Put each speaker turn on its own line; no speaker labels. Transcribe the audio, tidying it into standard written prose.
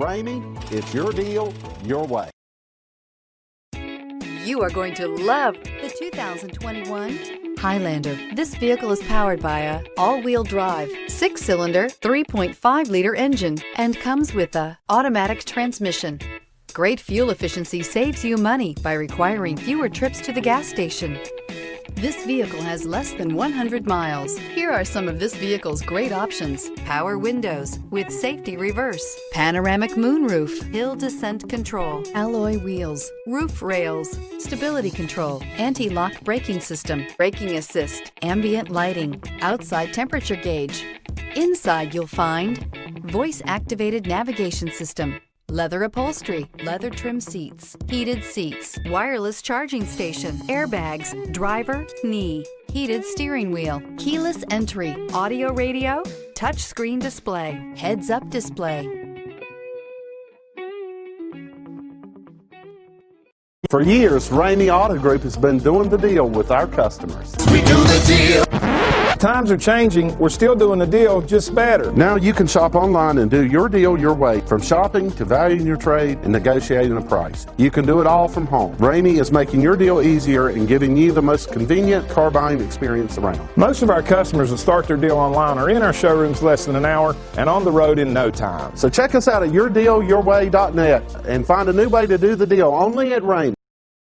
Ramey, it's your deal, your way.
You are going to love the 2021 Highlander. This vehicle is powered by a all-wheel drive, 6-cylinder, 3.5-liter engine and comes with a automatic transmission. Great fuel efficiency saves you money by requiring fewer trips to the gas station. This vehicle has less than 100 miles. Here are some of this vehicle's great options: power windows with safety reverse, panoramic moonroof, hill descent control, alloy wheels, roof rails, stability control, anti-lock braking system, braking assist, ambient lighting, outside temperature gauge. Inside you'll find voice-activated navigation system, leather upholstery, leather trim seats, heated seats, wireless charging station, airbags, driver, knee, heated steering wheel, keyless entry, audio radio, touchscreen display, heads-up display.
For years, Ramey Auto Group has been doing the deal with our customers.
We do the deal. Times are changing. We're still doing the deal, just better.
Now you can shop online and do your deal your way, from shopping to valuing your trade and negotiating a price. You can do it all from home. Ramey is making your deal easier and giving you the most convenient car buying experience around.
Most of our customers that start their deal online are in our showrooms less than an hour and on the road in no time.
So check us out at yourdealyourway.net and find a new way to do the deal only at Ramey.